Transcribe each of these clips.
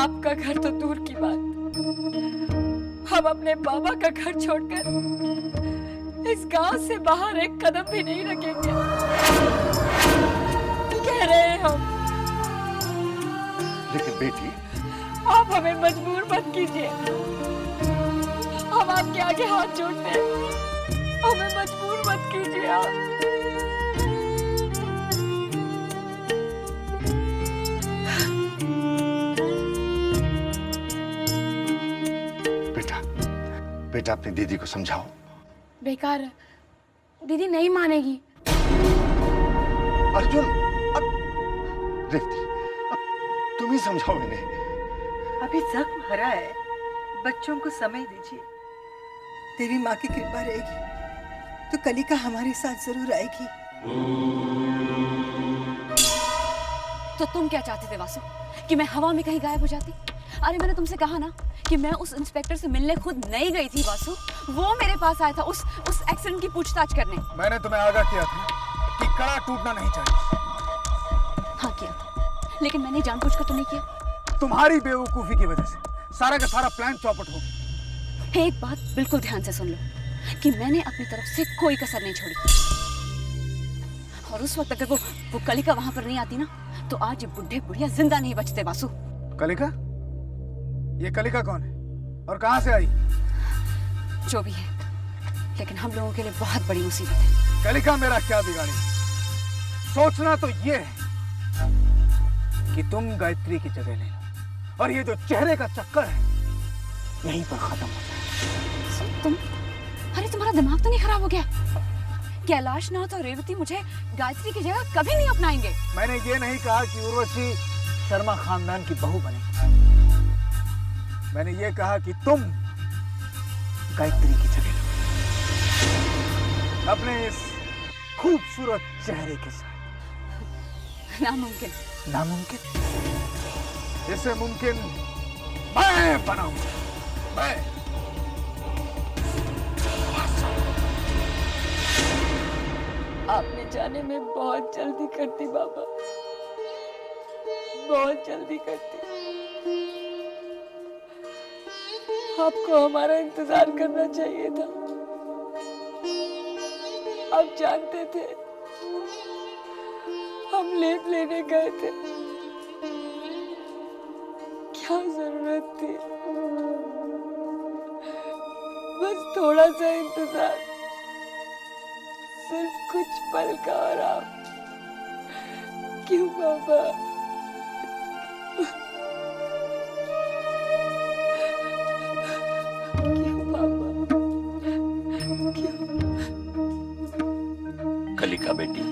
आपका घर तो दूर की बात, हम अपने बाबा का घर छोड़कर इस गांव से बाहर एक कदम भी नहीं रखेंगे। कह रहे हैं हम। लेकिन बेटी, आप हमें मजबूर मत कीजिए। हम आपके आगे हाथ जोड़ते हैं, हमें मजबूर मत कीजिए आप। बेटा, बेटा अपनी दीदी को समझाओ। बेकार है, दीदी नहीं मानेगी। अर्जुन, अब रेवती, अब तुम ही समझाओ इन्हें। अभी जख्म हरा है, बच्चों को समय दीजिए। तेरी माँ की कृपा रहेगी तो कलिका हमारे साथ जरूर आएगी। तो तुम क्या चाहते थे वासु, कि मैं हवा में कहीं गायब हो जाती? अरे मैंने तुमसे कहा ना कि मैं उस इंस्पेक्टर से मिलने खुद नहीं गई थी वासु, वो मेरे पास आया था उस एक्सीडेंट की पूछताछ करने। मैंने तुम्हें आगाह किया था कि कड़ा टूटना नहीं चाहिए। हाँ किया था, लेकिन मैंने जानबूझकर तो नहीं किया। तुम्हारी बेवकूफी की वजह से सारा का सारा प्लान चौपट हो गया। एक बात बिल्कुल ध्यान से सुन लो कि मैंने अपनी तरफ से कोई कसर नहीं छोड़ी, और उस वक्त अगर वो कलिका वहां पर नहीं आती ना, तो आज ये बुढ़े बुढ़िया जिंदा नहीं बचते वासु। कलिका? ये कलिका कौन है और कहां से आई? जो भी है, लेकिन हम लोगों के लिए बहुत बड़ी मुसीबत है। कलिका मेरा क्या बिगाड़ी? सोचना तो ये है कि तुम गायत्री की जगह ले लो और ये जो चेहरे का चक्कर है यहीं पर खत्म हो जाए। तुम, अरे तुम्हारा दिमाग तो नहीं खराब हो गया? कैलाशनाथ और रेवती मुझे गायत्री की जगह कभी नहीं अपनाएंगे। मैंने ये नहीं कहा कि उर्वशी शर्मा खानदान की बहू बने, मैंने ये कहा कि तुम गायत्री की जगह लो अपने इस खूबसूरत चेहरे के साथ। नामुमकिन। नामुमकिन? इसे मुमकिन मैं बनाऊंगा। मैं। आपने जाने में बहुत जल्दी कर दी बाबा, बहुत जल्दी करती। आपको हमारा इंतजार करना चाहिए था। आप जानते थे हम लेप लेने गए थे, क्या जरूरत थी? बस थोड़ा सा इंतजार, सिर्फ कुछ पल का। और आप क्यों बाबा? क्यों बाबा? क्यों? कलिका बेटी,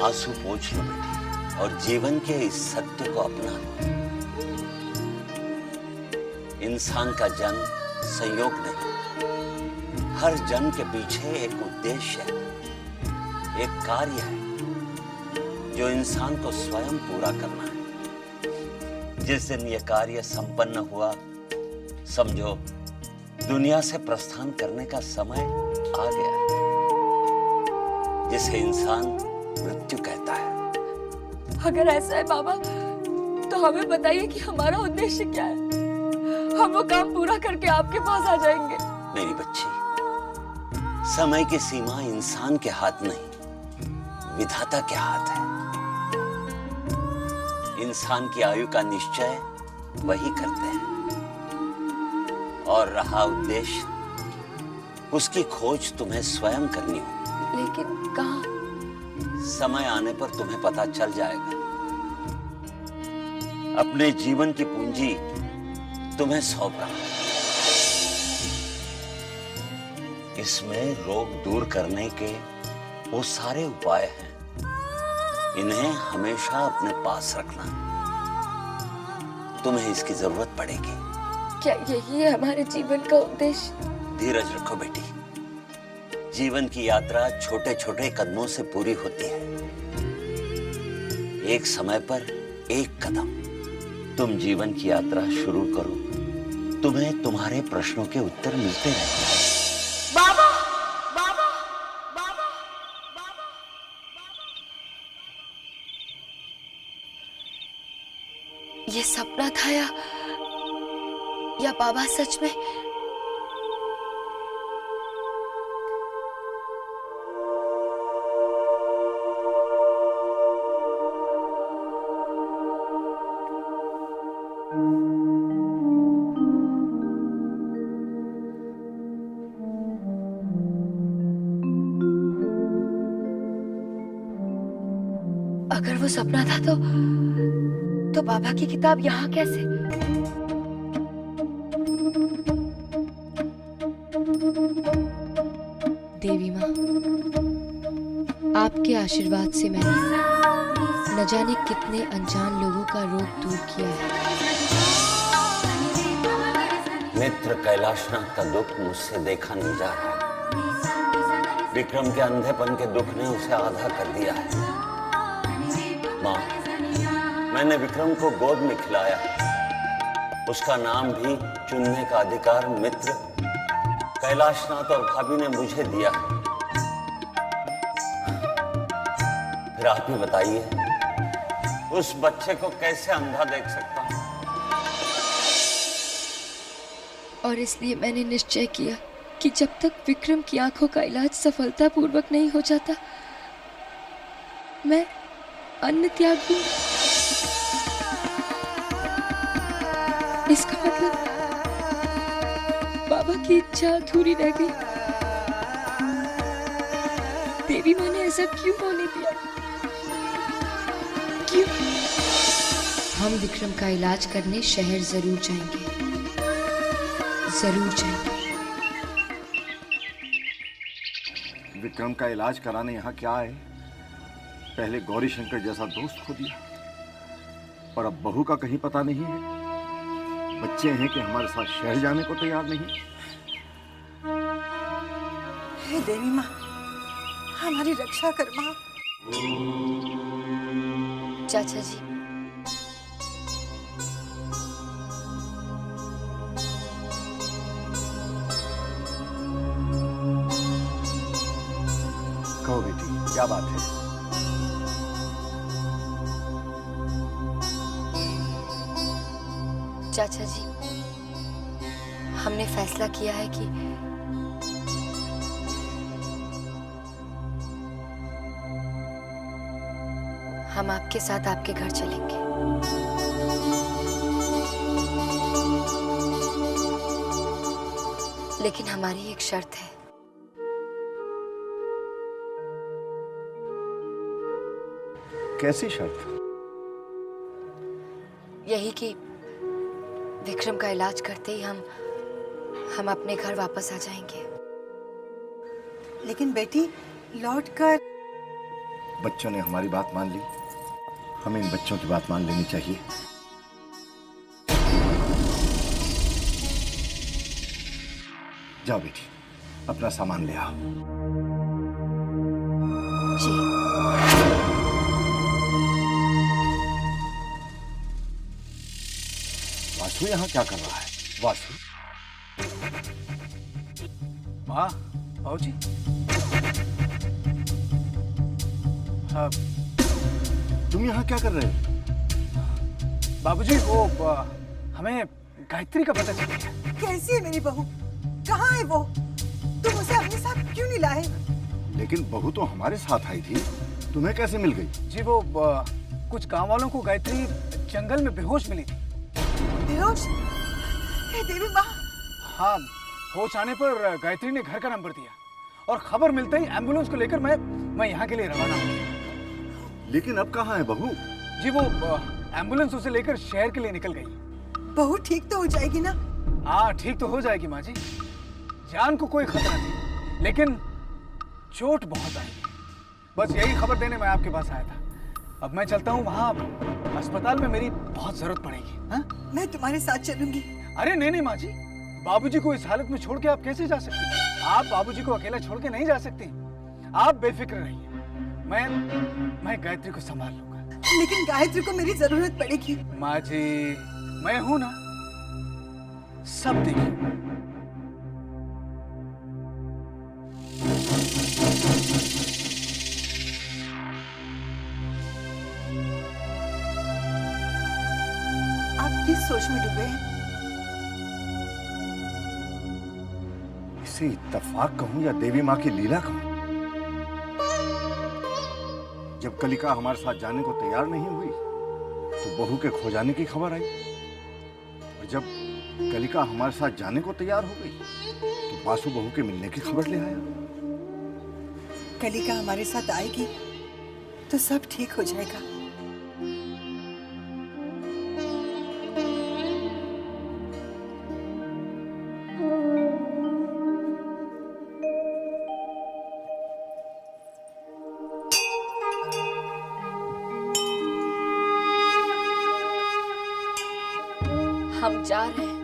आंसू पोंछ लो बेटी और जीवन के इस सत्य को अपना लो। इंसान का जन्म संयोग नहीं, हर जन्म के पीछे एक उद्देश्य है, एक कार्य है जो इंसान को स्वयं पूरा करना है। जिस दिन यह कार्य संपन्न हुआ, समझो दुनिया से प्रस्थान करने का समय आ गया है, जिसे इंसान मृत्यु कहता है। अगर ऐसा है बाबा, तो हमें बताइए कि हमारा उद्देश्य क्या है। हम वो काम पूरा करके आपके पास आ जाएंगे। मेरी बच्ची, समय की सीमा इंसान के हाथ नहीं, विधाता के हाथ है। इंसान की आयु का निश्चय वही करते हैं, और रहा उद्देश्य, उसकी खोज तुम्हें स्वयं करनी होगी। लेकिन कहाँ? समय आने पर तुम्हें पता चल जाएगा। अपने जीवन की पूंजी तुम्हें सौंप रहा हूं। इसमें रोग दूर करने के वो सारे उपाय हैं, इन्हें हमेशा अपने पास रखना। तुम्हें इसकी जरूरत पड़ेगी। क्या यही है हमारे जीवन का उद्देश्य? धीरज रखो बेटी, जीवन की यात्रा छोटे छोटे कदमों से पूरी होती है। एक समय पर एक कदम। तुम जीवन की यात्रा शुरू करो तुम्हें तुम्हारे प्रश्नों के उत्तर मिलते रहेंगे। बाबा बाबा बाबा बाबा। ये सपना था या बाबा सच में? अगर वो सपना था तो बाबा की किताब यहाँ कैसे? देवी माँ, आपके आशीर्वाद से मैंने न जाने कितने अनजान लोगों का रोग दूर किया है। मित्र कैलाशनाथ का दुख मुझसे देखा नहीं जा रहा। विक्रम के अंधेपन के दुख ने उसे आधा कर दिया है। माँ, मैंने विक्रम को गोद में खिलाया। उसका नाम भी चुनने का अधिकार मित्र कैलाशनाथ और भाभी ने मुझे दिया है। फिर आप ही बताइए, उस बच्चे को कैसे अंधा देख सकता हूं? और इसलिए मैंने निश्चय किया कि जब तक विक्रम की आंखों का इलाज सफलतापूर्वक नहीं हो जाता, मैं अन्न त्याग दूं। इसका मतलब बाबा की इच्छा अधूरी रह गई। देवी माँ ने ऐसा क्यों होने दिया? क्यों? हम विक्रम का इलाज करने शहर जरूर जाएंगे, जरूर जाएंगे। विक्रम का इलाज कराने यहाँ क्या आए? पहले गौरी शंकर जैसा दोस्त खो दिया और अब बहू का कहीं पता नहीं है। बच्चे हैं कि हमारे साथ शहर जाने को तैयार नहीं। हे देवी माँ, हमारी रक्षा कर माँ। चाचा जी, कहो बेटी, क्या बात है? चाचा जी, हमने फैसला किया है कि हम आपके साथ आपके घर चलेंगे। लेकिन हमारी एक शर्त है। कैसी शर्त? यही कि विक्रम का इलाज करते ही हम अपने घर वापस आ जाएंगे। लेकिन बेटी, लौटकर बच्चों ने हमारी बात मान ली, हमें इन बच्चों की बात मान लेनी चाहिए। जाओ बेटी, अपना सामान ले आओ। जी। वासु यहाँ क्या कर रहा है? वासु, माँ, भाऊजी, हाँ, तुम यहाँ क्या कर रहे हो? बाबूजी, वो हमें गायत्री का पता चल गया। कैसी है मेरी बहू? कहाँ है वो? तुम उसे अपने साथ क्यों नहीं लाए? लेकिन बहू तो हमारे साथ आई थी, तुम्हें कैसे मिल गई? जी, वो कुछ गांव वालों को गायत्री जंगल में बेहोश मिली थी। बेहोश? हे देवी माँ! हाँ, होश आने पर गायत्री ने घर का नंबर दिया और खबर मिलते ही एम्बुलेंस को लेकर मैं यहाँ के लिए रवाना हो गया। लेकिन अब कहाँ है बहू? जी, वो एम्बुलेंस उसे लेकर शहर के लिए निकल गई। बहू ठीक तो हो जाएगी ना? हाँ, ठीक तो हो जाएगी माँ जी। जान को कोई खतरा नहीं, लेकिन चोट बहुत आई। बस यही खबर देने मैं आपके पास आया था। अब मैं चलता हूँ, वहाँ अस्पताल में मेरी बहुत जरूरत पड़ेगी। हाँ? मैं तुम्हारे साथ चलूंगी। अरे नहीं नहीं माँ जी, बाबूजी को इस हालत में छोड़ के आप कैसे जा सकती? आप बाबूजी को अकेला छोड़ के नहीं जा सकती। आप बेफिक्र रहिए, मैं गायत्री को संभाल लूंगा। लेकिन गायत्री को मेरी जरूरत पड़ेगी। माँ जी, मैं हूं ना, सब देखिए। आप किस सोच में डूबे हैं? इसे इत्तेफाक कहूं या देवी माँ की लीला कहूं? जब कलिका हमारे साथ जाने को तैयार नहीं हुई तो बहू के खो जाने की खबर आई, और जब कलिका हमारे साथ जाने को तैयार हो गई तो बासु बहू के मिलने की खबर ले आया। कलिका हमारे साथ आएगी तो सब ठीक हो जाएगा। हम जा रहे हैं,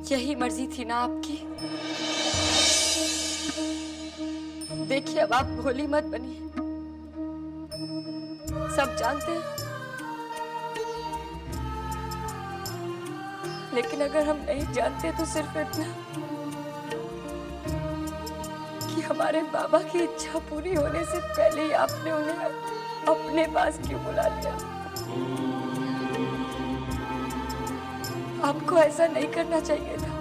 यही मर्जी थी ना आपकी? देखिए अब आप भोली मत बनिए, सब जानते हैं, लेकिन अगर हम नहीं जानते तो सिर्फ इतना कि हमारे बाबा की इच्छा पूरी होने से पहले ही आपने उन्हें अपने पास क्यों बुला लिया? आपको ऐसा नहीं करना चाहिए था।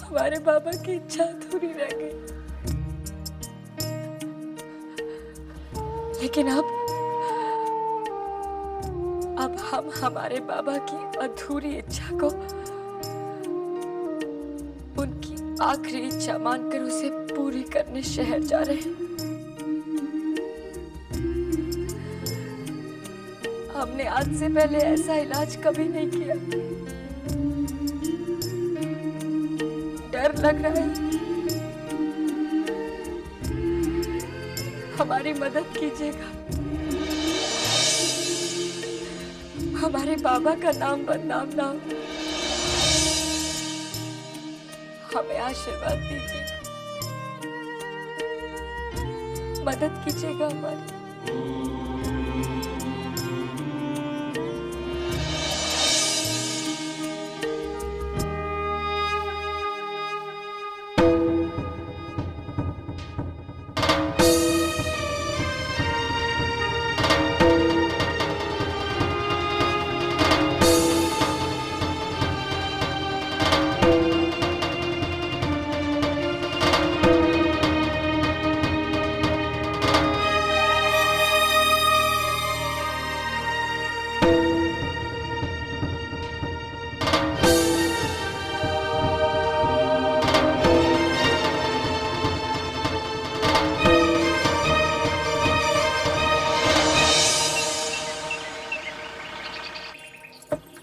हमारे बाबा की इच्छा अधूरी रह गई, लेकिन अब हम हमारे बाबा की अधूरी इच्छा को उनकी आखिरी इच्छा मानकर उसे पूरी करने शहर जा रहे हैं। हमने आज से पहले ऐसा इलाज कभी नहीं किया। डर लग रहा है, हमारी मदद कीजिएगा। हमारे बाबा का नाम बदनाम ना हो, हमें आशीर्वाद दीजिएगा, मदद कीजिएगा हमारी।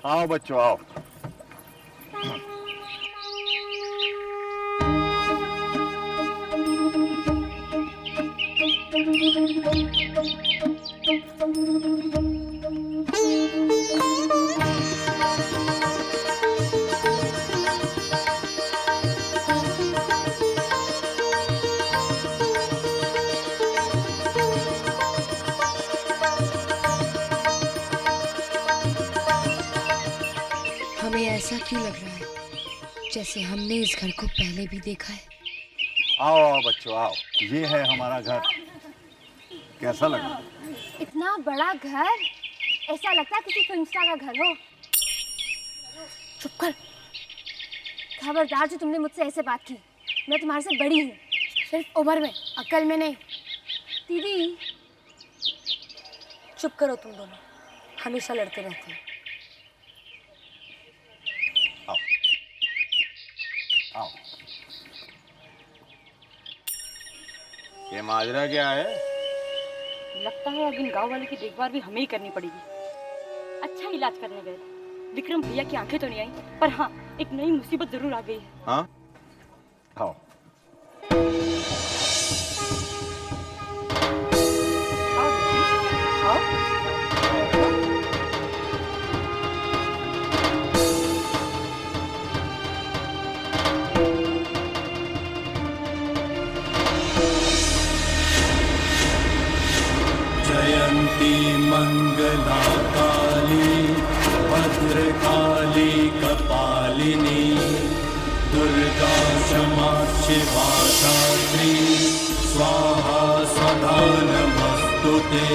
आओ बच्चों आओ। हमें ऐसा क्यों लग रहा है जैसे हमने इस घर को पहले भी देखा है? आओ आओ बच्चों आओ, ये है हमारा घर। कैसा लगा? इतना बड़ा घर, ऐसा लगता है किसी फिल्म स्टार का घर हो। चुप कर। खबरदार जो तुमने मुझसे ऐसे बात की, मैं तुम्हारे से बड़ी हूँ, सिर्फ उम्र में, अक्ल में नहीं। दीदी चुप करो, तुम दोनों हमेशा लड़ते रहते हो। आओ आओ। ये माजरा क्या है? लगता है अब इन गांव वाले की देखभाल भी हमें ही करनी पड़ेगी। अच्छा इलाज करने गए थे, विक्रम भैया की आंखें तो नहीं आई, पर हाँ एक नई मुसीबत जरूर आ गई है। हाँ आओ। जयंती मंगला काली भद्रकाली कपालिनी दुर्गा क्षमा शिवा धात्री स्वाहा सदा नमस्तुते।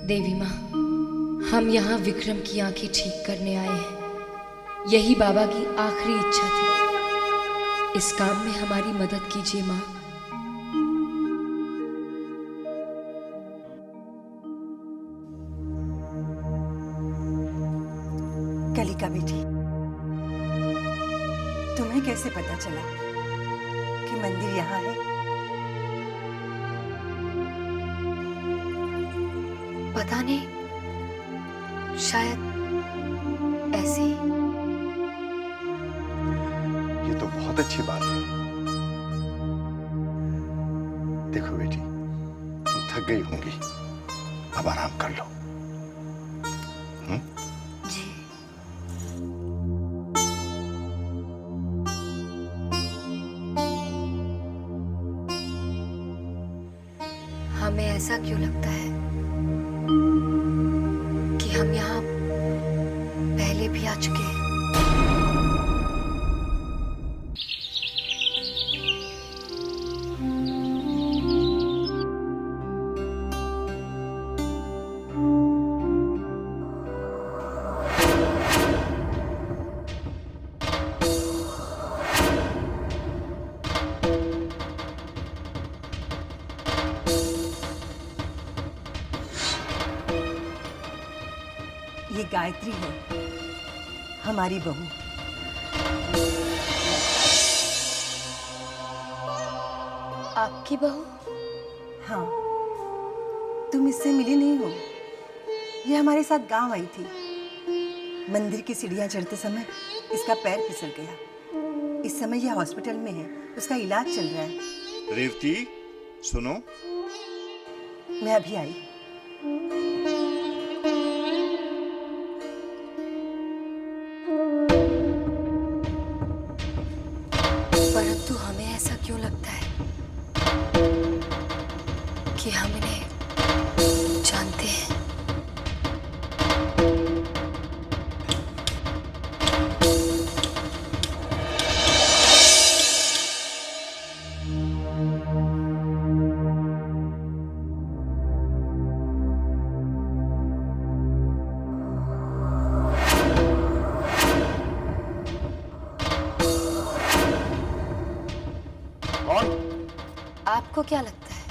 देवी माँ, हम यहाँ विक्रम की आंखें ठीक करने आए हैं। यही बाबा की आखिरी इच्छा थी। इस काम में हमारी मदद कीजिए माँ। कलिका बेटी, तुम्हें कैसे पता चला कि मंदिर यहाँ है? पता नहीं, शायद ऐसे ही। ये तो बहुत अच्छी बात है। देखो बेटी, तुम थक गई होंगी, अब आराम कर लो। जी। हमें ऐसा क्यों लगता है कि हम यहाँ पहले भी आ चुके हैं? ये गायत्री है, हमारी बहू। आपकी बहू? हाँ, तुम इससे मिली नहीं हो। ये हमारे साथ गांव आई थी। मंदिर की सीढ़ियां चढ़ते समय इसका पैर फिसल गया। इस समय यह हॉस्पिटल में है, उसका इलाज चल रहा है। रेवती, सुनो। मैं अभी आई। परंतु हमें ऐसा क्यों लगता है कि हम इन्हें जानते हैं? आपको क्या लगता है?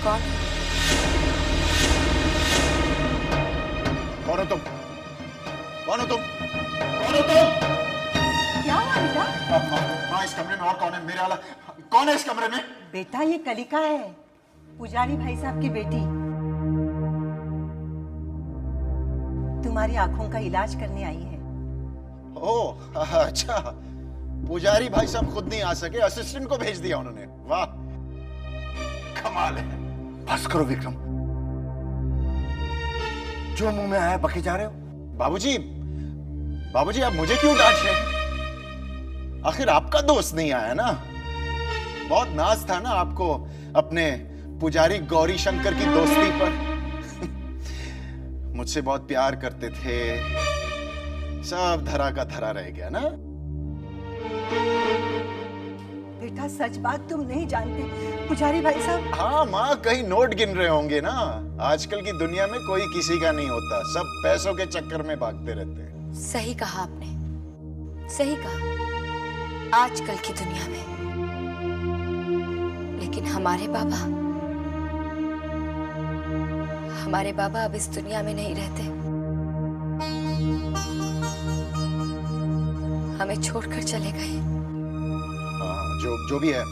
कौन? कौन हो तुम? कौन हो तुम? कौन हो तुम? क्या हुआ बेटा? माँ, इस कमरे में और कौन है? मेरे वाला कौन है इस कमरे में? बेटा, ये कलिका है, पुजारी भाई साहब की बेटी। तुम्हारी आंखों का इलाज करने आई है। ओह, अच्छा। पुजारी भाई साहब खुद नहीं आ सके, असिस्टेंट को भेज दिया उन्होंने। वाह, कमाल है। बस करो विक्रम, जो मुंह में आया बके जा रहे हो। बाबूजी, बाबूजी आप मुझे क्यों डांट रहे हैं? आखिर आपका दोस्त नहीं आया ना। बहुत नाज था ना आपको अपने पुजारी गौरी शंकर की दोस्ती पर। मुझसे बहुत प्यार करते थे, सब धरा का धरा रह गया ना। बेटा, सच बात तुम नहीं जानते। पुजारी भाई साहब। हाँ माँ, कहीं नोट गिन रहे होंगे ना। आजकल की दुनिया में कोई किसी का नहीं होता, सब पैसों के चक्कर में भागते रहते हैं। सही कहा आपने, सही कहा। आजकल की दुनिया में, लेकिन हमारे बाबा अब इस दुनिया में नहीं रहते। हमें छोड़कर चले गए। हाँ, जो भी है,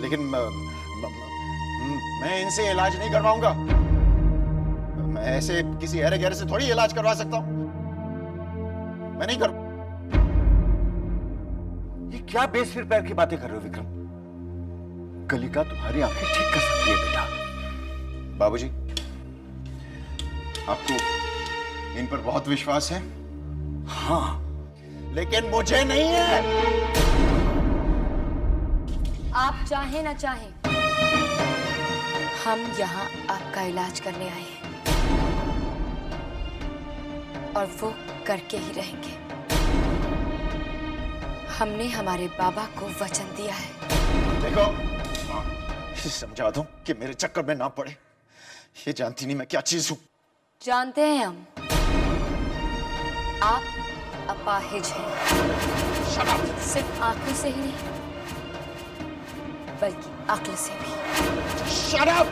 लेकिन मैं इनसे इलाज नहीं करवाऊंगा। मैं ऐसे किसी अरे गहरे से थोड़ी इलाज करवा सकता हूं। मैं नहीं करूं। ये क्या बेसिर पैर की बातें कर रहे हो विक्रम? कलिका तुम्हारी आंखें ठीक कर सकती है बेटा। बाबूजी, आपको इन पर बहुत विश्वास है? हाँ, लेकिन मुझे नहीं है। आप चाहे ना चाहे, हम यहाँ आपका इलाज करने आए हैं और वो करके ही रहेंगे। हमने हमारे बाबा को वचन दिया है। देखो, इसे समझा दो कि मेरे चक्कर में ना पड़े। ये जानती नहीं मैं क्या चीज हूं। जानते हैं हम, आप अपाहिज हैं। सिर्फ आंखों से ही नहीं, बल्कि अक्ल से भी। Shut up!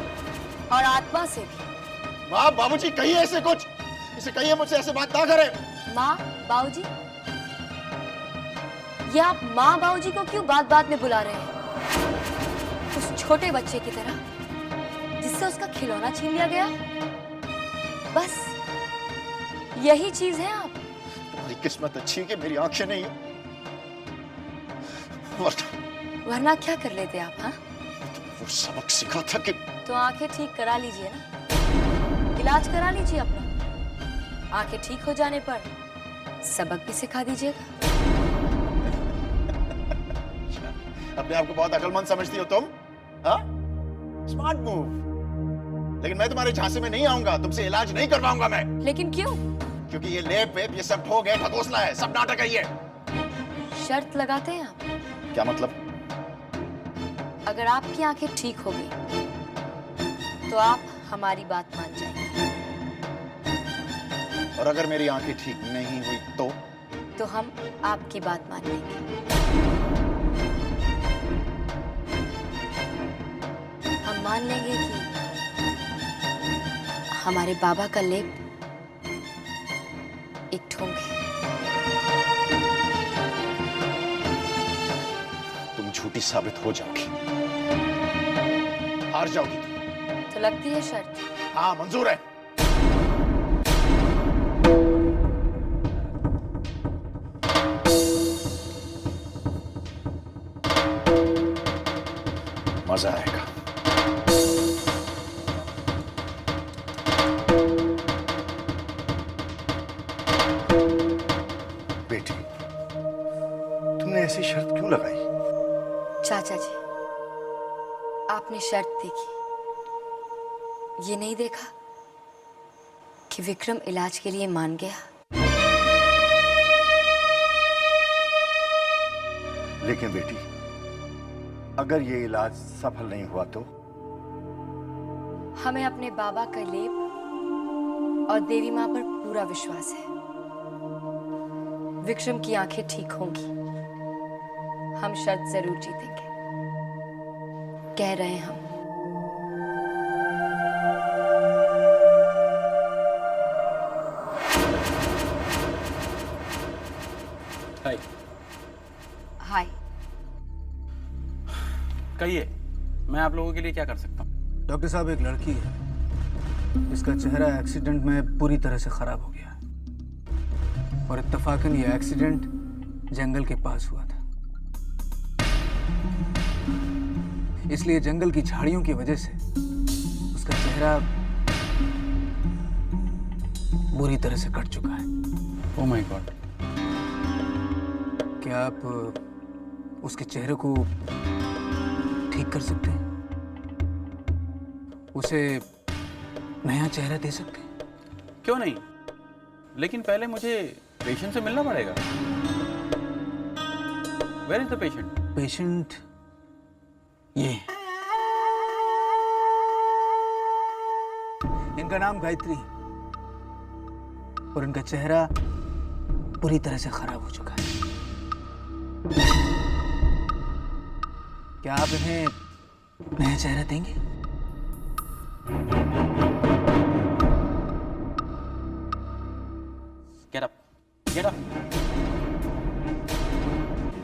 और आत्मा से भी। माँ, बाबूजी, कहिए ऐसे कुछ। इसे कहिए मुझसे ऐसे बात ना करे। माँ, बाबूजी, ये आप माँ बाबूजी को क्यों बात बात में बुला रहे हैं? उस छोटे बच्चे की तरह जिससे उसका खिलौना छीन लिया गया। बस यही चीज है आप। तुम्हारी किस्मत अच्छी है कि मेरी आंखें नहीं है। वरना क्या कर लेते आप? हाँ, वो सबक सिखा था कि तो आंखें ठीक करा लीजिए ना, इलाज करा लीजिए अपना। आंखें ठीक हो जाने पर सबक भी सिखा दीजिएगा। अपने आप को बहुत अकलमंद समझती हो तुम? हाँ? Smart move. लेकिन मैं तुम्हारे झांसे में नहीं आऊंगा। तुमसे इलाज नहीं करवाऊंगा मैं। लेकिन क्यों? क्योंकि ये लेप वेप ये सब ठोक है, ठगोसला है, सब नाटक है ये। शर्त लगाते हैं आप? क्या मतलब? अगर आपकी आंखें ठीक हो गई तो आप हमारी बात मान जाएंगे, और अगर मेरी आंखें ठीक नहीं हुई तो हम आपकी बात मान लेंगे। हम मान लेंगे कि हमारे बाबा का लेप एक ठोंक है। तुम झूठी साबित हो जाओगी, हार जाओगी। तो लगती है शर्त? हाँ, मंजूर है। मजा आएगा। बेटी, तुमने ऐसी शर्त क्यों लगाई? चाचा जी, आपने शर्त देखी, ये नहीं देखा कि विक्रम इलाज के लिए मान गया। लेकिन बेटी, अगर ये इलाज सफल नहीं हुआ तो? हमें अपने बाबा का लेप और देवी माँ पर पूरा विश्वास है। विक्रम की आंखें ठीक होंगी। हम शर्त जरूर जीतेंगे, कह रहे हैं हम। हाय। हाय। कहिए, मैं आप लोगों के लिए क्या कर सकता हूँ? डॉक्टर साहब, एक लड़की है, इसका चेहरा एक्सीडेंट में पूरी तरह से खराब हो गया और इत्तफाकन ये एक्सीडेंट जंगल के पास हुआ था। इसलिए जंगल की झाड़ियों की वजह से उसका चेहरा बुरी तरह से कट चुका है। Oh my God. क्या आप उसके चेहरे को ठीक कर सकते हैं? उसे नया चेहरा दे सकते हैं? क्यों नहीं, लेकिन पहले मुझे पेशेंट से मिलना पड़ेगा। Where is the patient? Patient ये, इनका नाम गायत्री और इनका चेहरा पूरी तरह से खराब हो चुका है। क्या आप इन्हें नया चेहरा देंगे? Get up, get up.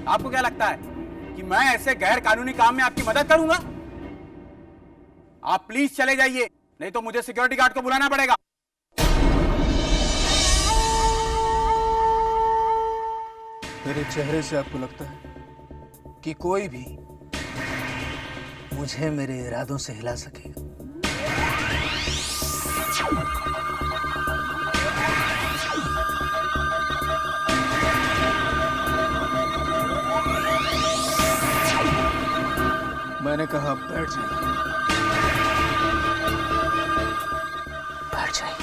आपको क्या लगता है कि मैं ऐसे गैर कानूनी काम में आपकी मदद करूंगा? आप प्लीज चले जाइए, नहीं तो मुझे सिक्योरिटी गार्ड को बुलाना पड़ेगा। मेरे चेहरे से आपको लगता है कि कोई भी मुझे मेरे इरादों से हिला सकेगा? मैंने कहा बैठ जाइए। बैठ जाइए।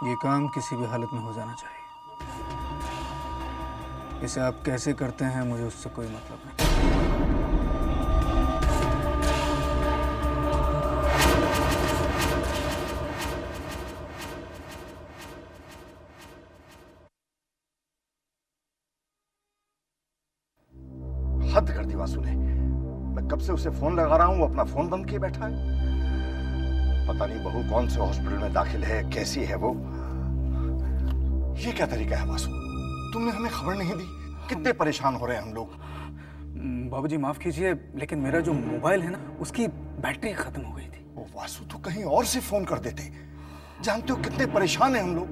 ये काम किसी भी हालत में हो जाना चाहिए। इसे आप कैसे करते हैं मुझे उससे कोई मतलब नहीं। हद कर दी वासु ने। मैं कब से उसे फोन लगा रहा हूं, वो अपना फोन बंद किए बैठा है। पता नहीं बहू कौन से हॉस्पिटल में दाखिल है, कैसी है वो। ये क्या तरीका है वासु? तुमने हमें खबर नहीं दी। कितने परेशान हो रहे हैं हम लोग। बाबूजी माफ कीजिए, लेकिन मेरा जो मोबाइल है ना, उसकी बैटरी खत्म हो गई थी। ओ वासु, तो कहीं और से फोन कर देते। जानते हो कितने परेशान हैं हम लोग।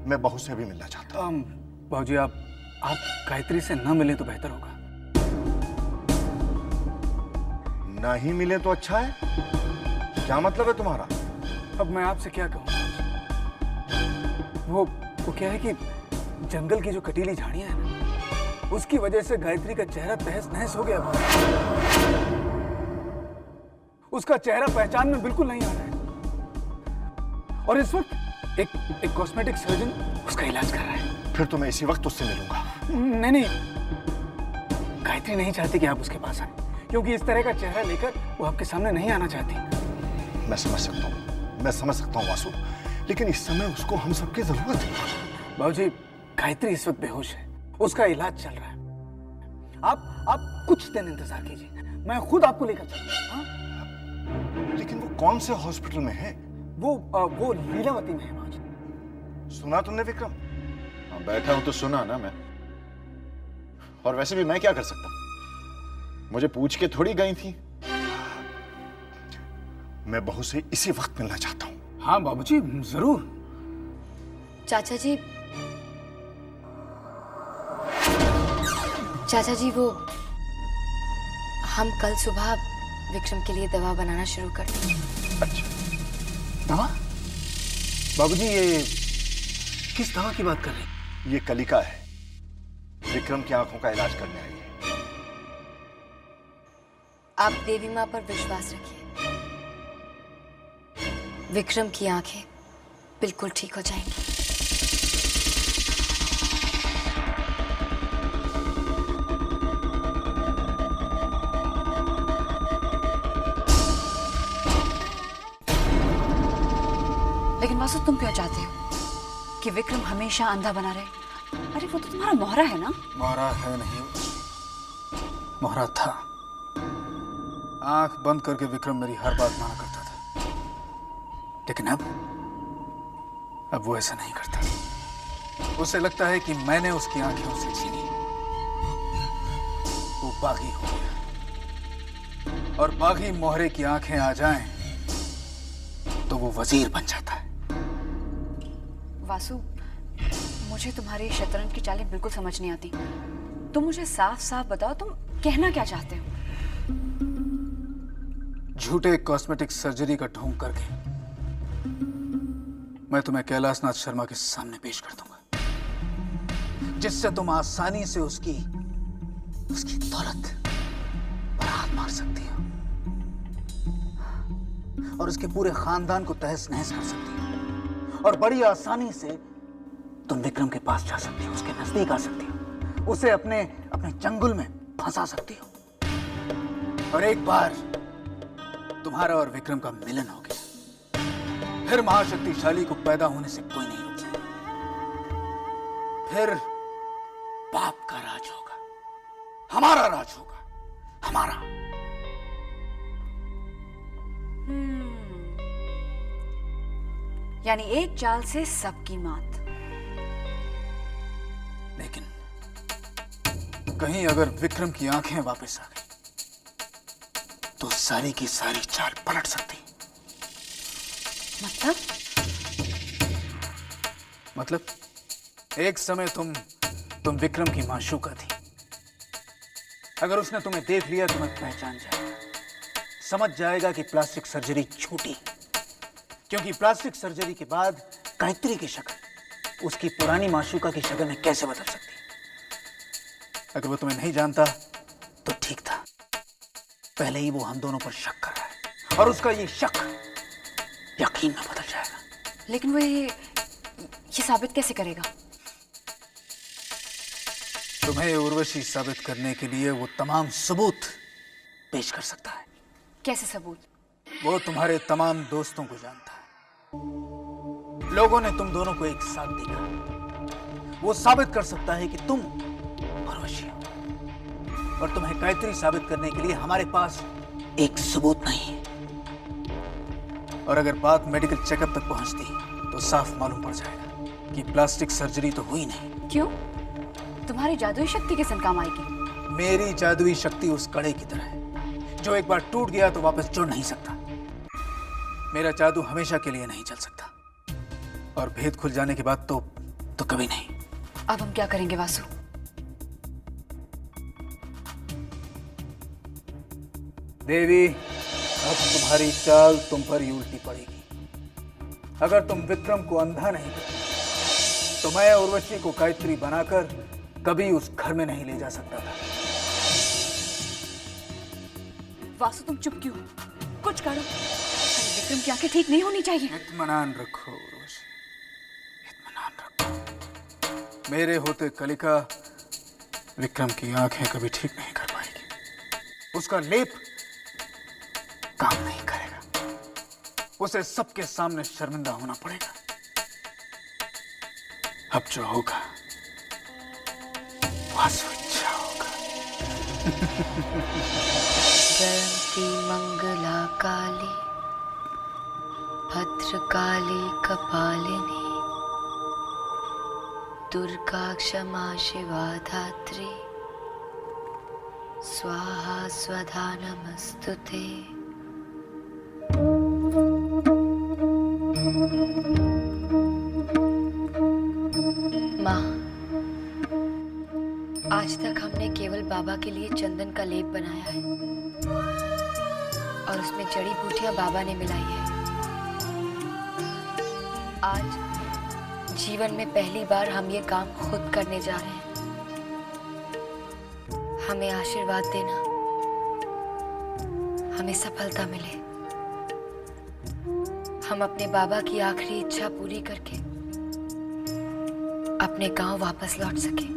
मैं बहू से भी मिलना चाहता हूँ। बाबूजी आप गायत्री से ना मिले तो बेहतर होगा। ना ही मिले तो अच्छा है? क्या मतलब है तुम्हारा? अब मैं आपसे क्या कहूँ? वो क्या है कि जंगल की जो कटीली झाड़ियां हैं ना, उसकी वजह से गायत्री का चेहरा तहस नहस हो गया। उसका चेहरा पहचान में बिल्कुल नहीं आ रहा है। और इस वक्त एक कॉस्मेटिक सर्जन उसका इलाज कर रहा है। फिर तो मैं इसी वक्त उससे मिलूंगा। नहीं, गायत्री नहीं चाहती कि आप उसके पास आए, क्योंकि इस तरह का चेहरा लेकर वो आपके सामने नहीं आना चाहती। मैं समझ सकता हूँ वासु, लेकिन इस समय उसको हम सबकी जरूरत है। बाबूजी गायत्री इस वक्त बेहोश है, उसका इलाज चल रहा है। आप कुछ दिन इंतजार कीजिए, मैं खुद आपको लेकर चलूंगा। लेकिन वो कौन से हॉस्पिटल में है? वो लीलावती में है बाबूजी। सुना तुमने विक्रम? बैठा हूं तो सुना ना मैं। और वैसे भी मैं क्या कर सकता हूं? मुझे पूछ के थोड़ी गई थी। मैं बहू से इसी वक्त मिलना चाहता हूँ। हाँ बाबूजी जरूर। चाचा जी वो हम कल सुबह विक्रम के लिए दवा बनाना शुरू कर देंगे। अच्छा, दवा? बाबूजी ये किस दवा की बात कर रहे हैं? ये कलिका है, विक्रम की आंखों का इलाज करने आई है। आप देवी माँ पर विश्वास रखिए, विक्रम की आंखें बिल्कुल ठीक हो जाएंगी। लेकिन वासु तुम क्यों चाहते हो कि विक्रम हमेशा अंधा बना रहे? अरे वो तो तुम्हारा मोहरा है ना। मोहरा है नहीं, मोहरा था। आंख बंद करके विक्रम मेरी हर बात माना करता था, लेकिन अब वो ऐसा नहीं करता। उसे लगता है कि मैंने उसकी आंखें उसे छीनी। वो बागी हो गया, और बागी मोहरे की आंखें आ जाएं तो वो वजीर बन जाता है। वासु, मुझे तुम्हारी शतरंज की चालें बिल्कुल समझ नहीं आती। तुम मुझे साफ साफ बताओ, तुम कहना क्या चाहते हो? झूठे कॉस्मेटिक सर्जरी का ढोंग करके मैं तुम्हें कैलाशनाथ शर्मा के सामने पेश कर दूंगा, जिससे तुम आसानी से उसकी दौलत पर हाथ मार सकती हो और उसके पूरे खानदान को तहस नहस कर सकती हो, और बड़ी आसानी से तुम विक्रम के पास जा सकती हो, उसके नजदीक आ सकती हो, उसे अपने चंगुल में फंसा सकती हो, और एक बार तुम्हारा और विक्रम का मिलन हो गया, फिर महाशक्तिशाली को पैदा होने से कोई नहीं रोक सकता। फिर बाप का राज होगा, हमारा राज होगा, हमारा। यानी एक चाल से सबकी मात। लेकिन कहीं अगर विक्रम की आंखें वापस आ गई तो सारी की सारी चाल पलट सकती। मतलब एक समय तुम विक्रम की माशूका थी। अगर उसने तुम्हें देख लिया तो मैं पहचान जाएगा, समझ जाएगा कि प्लास्टिक सर्जरी छूटी, क्योंकि प्लास्टिक सर्जरी के बाद गायत्री की शक्ल उसकी पुरानी माशूका की शक्ल में कैसे बदल सकती। अगर वो तुम्हें नहीं जानता तो ठीक था, पहले ही वो हम दोनों पर शक कर रहा है और उसका ये शक यकीन में बदल जाएगा। लेकिन वो ये साबित कैसे करेगा? तुम्हें उर्वशी साबित करने के लिए वो तमाम सबूत पेश कर सकता है। कैसे सबूत? वो तुम्हारे तमाम दोस्तों को जानता है, लोगों ने तुम दोनों को एक साथ देखा। वो साबित कर सकता है कि तुम उर्वशी हो, और तुम्हें गायत्री साबित करने के लिए हमारे पास एक सबूत नहीं है। और अगर बात मेडिकल चेकअप तक पहुंचती तो साफ मालूम पड़ जाएगा कि प्लास्टिक सर्जरी तो हुई नहीं। क्यों? तुम्हारी जादुई शक्ति किस काम आएगी? मेरी जादुई शक्ति उस कड़े की तरह है जो एक बार टूट गया तो वापस जुड़ नहीं सकता। मेरा जादू हमेशा के लिए नहीं चल सकता, और भेद खुल जाने के बाद तो कभी नहीं। अब हम क्या करेंगे वासु? देवी, अब तुम्हारी चाल तुम पर ही उल्टी पड़ेगी। अगर तुम विक्रम को अंधा नहीं करती तो मैं उर्वशी को गायत्री बनाकर कभी उस घर में नहीं ले जा सकता था। वासु, तुम चुप क्यों? कुछ करो। विक्रम की आंखें ठीक नहीं होनी चाहिए। इत्मीनान रखो उर्वशी, इत्मीनान रखो। मेरे होते कलिका विक्रम की आंखें कभी ठीक नहीं कर पाएगी। उसका लेप काम नहीं करेगा। उसे सबके सामने शर्मिंदा होना पड़ेगा। अब जो होगा वासु इच्छा होगा। जयंती मंगला काली भद्रकाली कपालिनी दुर्गा क्षमा शिवा धात्री स्वाहा स्वधा नमस्तुते। माँ, आज तक हमने केवल बाबा के लिए चंदन का लेप बनाया है और उसमें जड़ी बूटियां बाबा ने मिलाई है। आज जीवन में पहली बार हम ये काम खुद करने जा रहे हैं। हमें आशीर्वाद देना, हमें सफलता मिले, हम अपने बाबा की आखिरी इच्छा पूरी करके अपने गांव वापस लौट सके।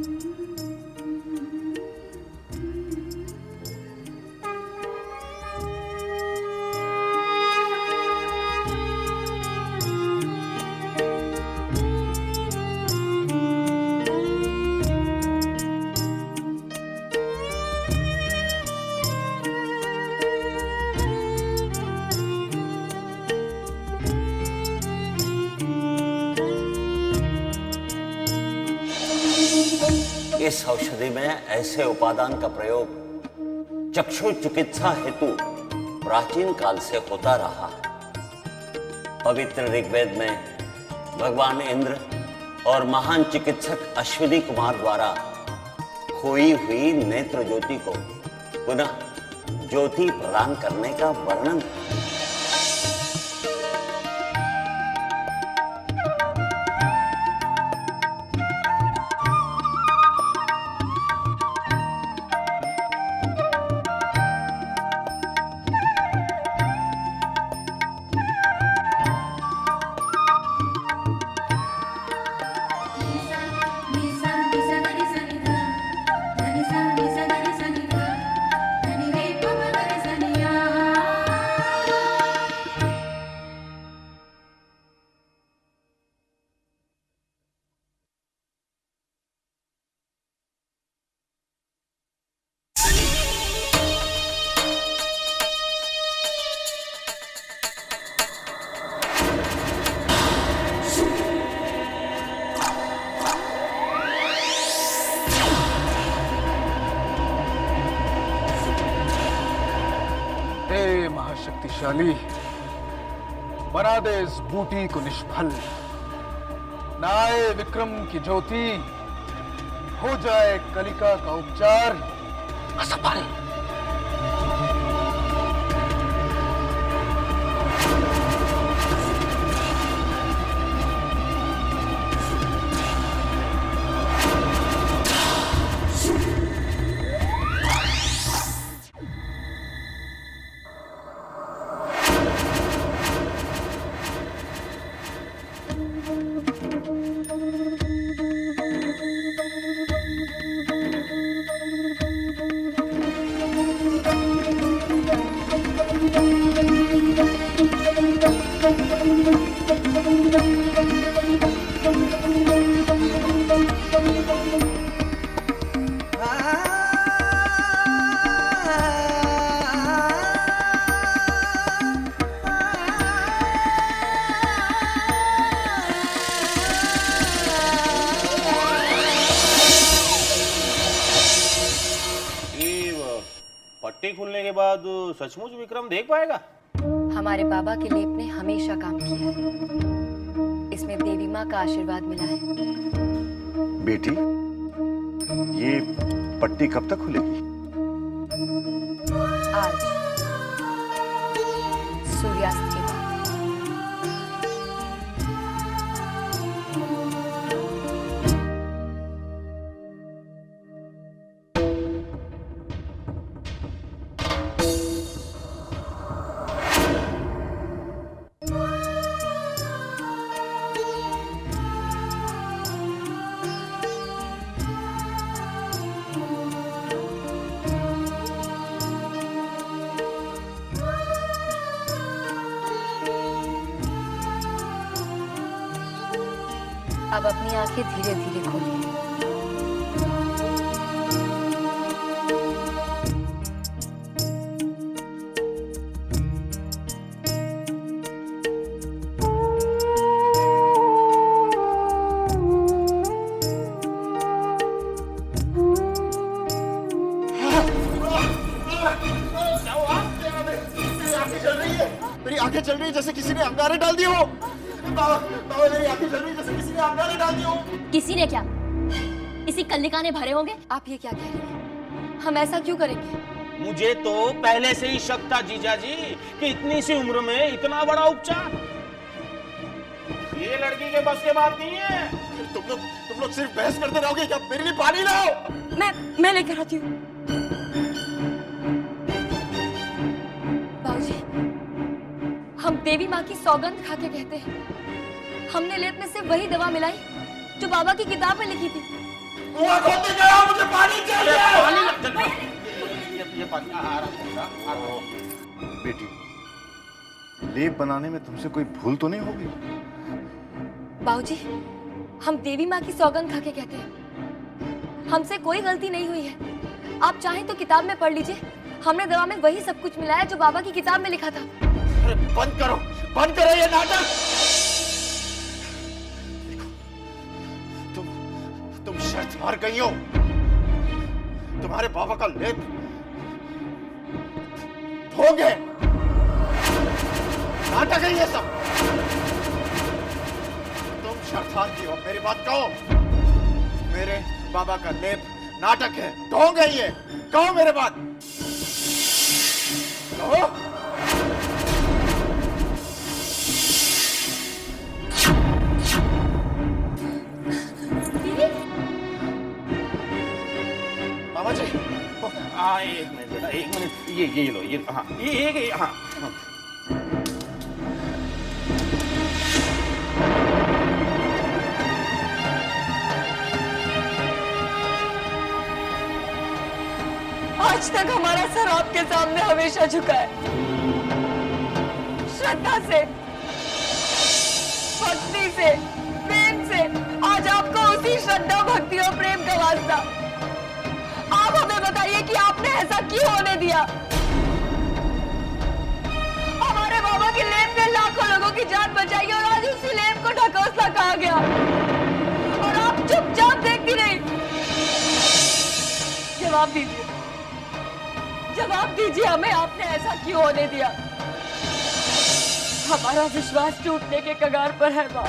इस औषधि में ऐसे उपादान का प्रयोग चक्षु चिकित्सा हेतु प्राचीन काल से होता रहा है। पवित्र ऋग्वेद में भगवान इंद्र और महान चिकित्सक अश्विनी कुमार द्वारा खोई हुई नेत्र ज्योति को पुनः ज्योति प्रदान करने का वर्णन है। वैशाली, बना दे इस बूटी को निष्फल, ना आए विक्रम की ज्योति, हो जाए कलिका का उपचार असफल। पट्टी खुलने के बाद सचमुच विक्रम देख पाएगा? हमारे बाबा के लेप ने हमेशा काम किया है। इसमें देवी माँ का आशीर्वाद मिला है। बेटी, ये पट्टी कब तक खुलेगी? आज सूर्यास्त के बाद। अब अपनी आंखें धीरे धीरे खोलिए। मेरी आंखें चल रही है जैसे किसी ने अंगारे डाल दिए हो। बाबा, मेरी आंखें चल रही है जैसे किसी ने अंगारे डाल दिए हो। किसी ने क्या? इसी कल्लिका ने भरे होंगे। आप ये क्या कह रही हैं? हम ऐसा क्यों करेंगे? मुझे तो पहले से ही शक था जीजा जी कि इतनी सी उम्र में इतना बड़ा उपचार ये लड़की के बस के बात नहीं है। तुम लोग सिर्फ बहस करते रहोगे क्या? मेरे लिए पानी लाओ। मैं लेकर आती हूँ। बाबूजी, हम देवी माँ की सौगंध खा के कहते हैं, हमने लेप में से वही दवा मिलाई जो बाबा की किताब में लिखी थी। मुझे पानी चाहिए। ये पानी आ रहा है। बेटी, लेप बनाने में तुमसे कोई भूल तो नहीं होगी? बाबूजी, हम देवी माँ की सौगंध खा के कहते हैं, हमसे कोई गलती नहीं हुई है। आप चाहें तो किताब में पढ़ लीजिए, हमने दवा में वही सब कुछ मिलाया जो बाबा की किताब में लिखा था। अरे बंद करो ये नाटक। तुम शर्त हार गई हो। तुम्हारे बाबा का लेप ढोंगे, नाटक है ये सब। तुम शर्त हार गई हो। मेरी बात कहो। मेरे बाबा का लेप नाटक है, ढोंग है ये। कहो मेरे बात कहो। बाबा जी, एक मिनट बेटा, एक मिनट। ये लो, ये हाँ, ये हाँ। आज तक हमारा सर आपके सामने हमेशा झुका है, श्रद्धा से, भक्ति से, प्रेम से। आज आपको उसी श्रद्धा, भक्ति और प्रेम का वास्ता। आप हमें बताइए कि आपने ऐसा क्यों होने दिया? हमारे बाबा के लेप ने लाखों लोगों की जान बचाई और आज उसी लेप को ढकोसला कहा गया और आप चुपचाप देखती रही। जवाब दीजिए, जवाब दीजिए हमें, आपने ऐसा क्यों होने दिया? हमारा विश्वास टूटने के कगार पर है माँ।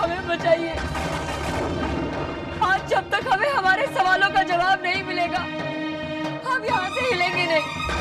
हमें बचाइए। आज जब तक हमें हमारे सवालों का जवाब नहीं मिलेगा, हम यहाँ से हिलेंगे नहीं।